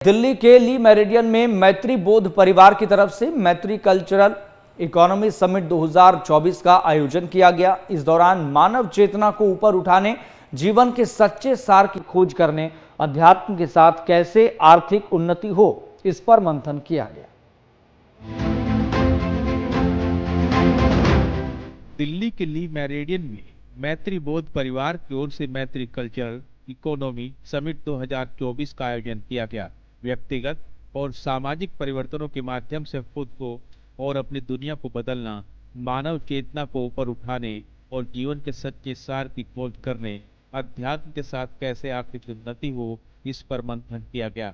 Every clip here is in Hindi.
दिल्ली के ली मेरिडियन में मैत्री बोध परिवार की तरफ से मैत्री कल्चरल इकोनॉमी समिट 2024 का आयोजन किया गया। इस दौरान मानव चेतना को ऊपर उठाने, जीवन के सच्चे सार की खोज करने, अध्यात्म के साथ कैसे आर्थिक उन्नति हो, इस पर मंथन किया गया। दिल्ली के ली मेरिडियन में मैत्री बोध परिवार की ओर से मैत्री कल्चरल इकोनॉमी समिट 2024 का आयोजन किया गया। व्यक्तिगत और सामाजिक परिवर्तनों के माध्यम से खुद को और अपनी दुनिया को बदलना, मानव चेतना को ऊपर उठाने और जीवन के सच्चे सार की खोज करने, अध्यात्म के साथ कैसे आर्थिक उन्नति हो, इस पर मंथन किया गया।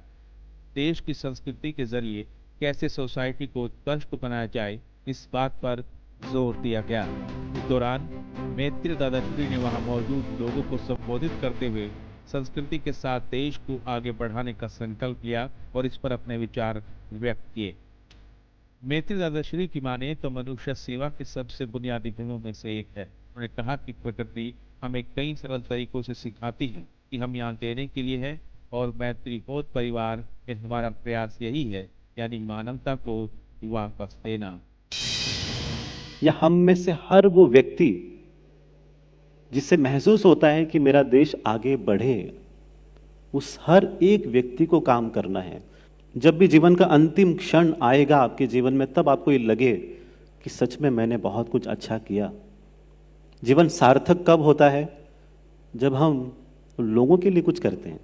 देश की संस्कृति के जरिए कैसे सोसाइटी को उत्कृष्ट बनाया जाए, इस बात पर जोर दिया गया। इस दौरान मैत्री दादाश्री ने वहां मौजूद लोगों को संबोधित करते हुए संस्कृति के साथ देश को आगे बढ़ाने का संकल्प लिया और इस पर अपने विचार व्यक्त किए। मैत्री दादाश्री की माने तो मनुष्य सेवा के सबसे बुनियादी गुणों में से एक है। उन्होंने कहा कि प्रकृति हमें कई सरल तरीकों से सिखाती है कि हम यहाँ देने के लिए है, और मैत्री बोध परिवार में हमारा प्रयास यही है, यानी मानवता को वापस देना। या हम में से हर वो व्यक्ति जिससे महसूस होता है कि मेरा देश आगे बढ़े, उस हर एक व्यक्ति को काम करना है। जब भी जीवन का अंतिम क्षण आएगा आपके जीवन में, तब आपको ये लगे कि सच में मैंने बहुत कुछ अच्छा किया। जीवन सार्थक कब होता है? जब हम लोगों के लिए कुछ करते हैं।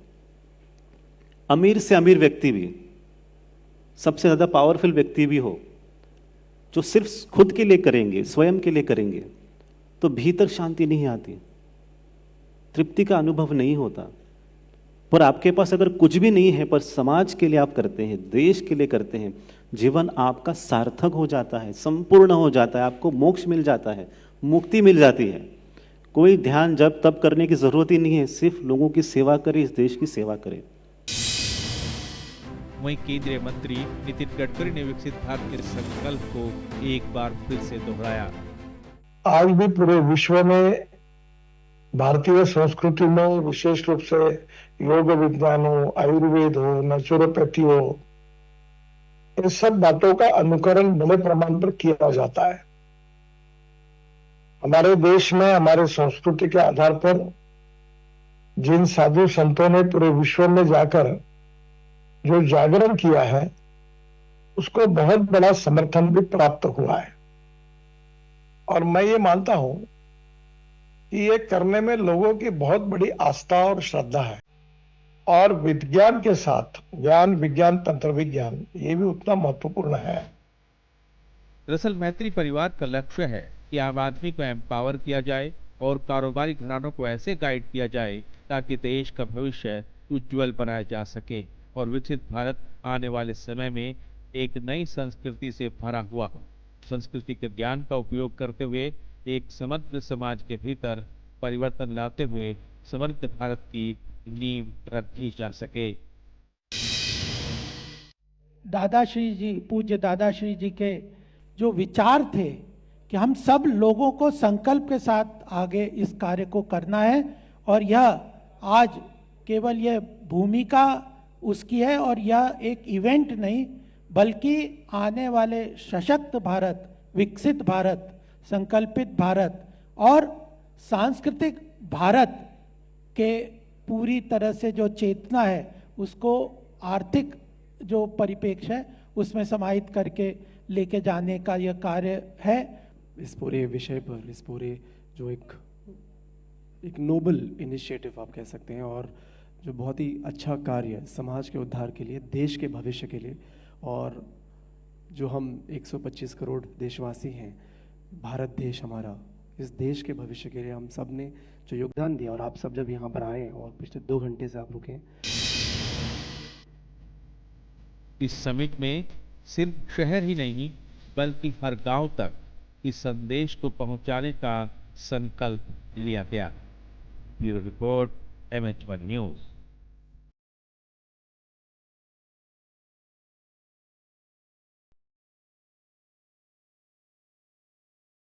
अमीर से अमीर व्यक्ति भी, सबसे ज्यादा पावरफुल व्यक्ति भी हो, जो सिर्फ खुद के लिए करेंगे, स्वयं के लिए करेंगे, तो भीतर शांति नहीं आती, तृप्ति का अनुभव नहीं होता। पर आपके पास अगर कुछ भी नहीं है, पर समाज के लिए आप करते हैं, देश के लिए करते हैं, जीवन आपका सार्थक हो जाता है, संपूर्ण हो जाता है, आपको मोक्ष मिल जाता है, मुक्ति मिल जाती है। कोई ध्यान जब तब करने की जरूरत ही नहीं है, सिर्फ लोगों की सेवा करें, इस देश की सेवा करें। वहीं केंद्रीय मंत्री नितिन गडकरी ने विकसित भारत के संकल्प को एक बार फिर से दोहराया। आज भी पूरे विश्व में भारतीय संस्कृति में, विशेष रूप से योग विज्ञान हो, आयुर्वेद हो, नेचुरोपैथी हो, इन सब बातों का अनुकरण बड़े प्रमाण पर किया जाता है। हमारे देश में हमारे संस्कृति के आधार पर जिन साधु संतों ने पूरे विश्व में जाकर जो जागरण किया है, उसको बहुत बड़ा समर्थन भी प्राप्त हुआ है। और मैं ये मानता हूं कि ये करने में लोगों की बहुत बड़ी आस्था और श्रद्धा है। और विज्ञान के साथ ज्ञान, विज्ञान, तंत्र विज्ञान, ये भी उतना महत्वपूर्ण है। दरअसल मैत्री परिवार का लक्ष्य है कि आम आदमी को एम्पावर किया जाए और कारोबारी घरानों को ऐसे गाइड किया जाए ताकि देश का भविष्य उज्जवल बनाया जा सके और विकसित भारत आने वाले समय में एक नई संस्कृति से भरा हुआ हो। संस्कृति के ज्ञान का उपयोग करते हुए एक समृद्ध समाज के भीतर परिवर्तन लाते हुए समृद्ध भारत की नींव रखी जा सके। दादाश्री जी, पूज्य दादाश्री जी के जो विचार थे कि हम सब लोगों को संकल्प के साथ आगे इस कार्य को करना है, और यह आज केवल यह भूमिका उसकी है, और यह एक इवेंट नहीं बल्कि आने वाले सशक्त भारत, विकसित भारत, संकल्पित भारत और सांस्कृतिक भारत के पूरी तरह से जो चेतना है, उसको आर्थिक जो परिप्रेक्ष्य है उसमें समाहित करके लेके जाने का यह कार्य है। इस पूरे विषय पर, इस पूरे जो एक नोबल इनिशिएटिव आप कह सकते हैं, और जो बहुत ही अच्छा कार्य है समाज के उद्धार के लिए, देश के भविष्य के लिए, और जो हम 125 करोड़ देशवासी हैं, भारत देश हमारा, इस देश के भविष्य के लिए हम सब ने जो योगदान दिया, और आप सब जब यहाँ पर आए और पिछले 2 घंटे से आप रुके। इस समिट में सिर्फ शहर ही नहीं बल्कि हर गांव तक इस संदेश को पहुंचाने का संकल्प लिया गया। Bureau report, MH1 news.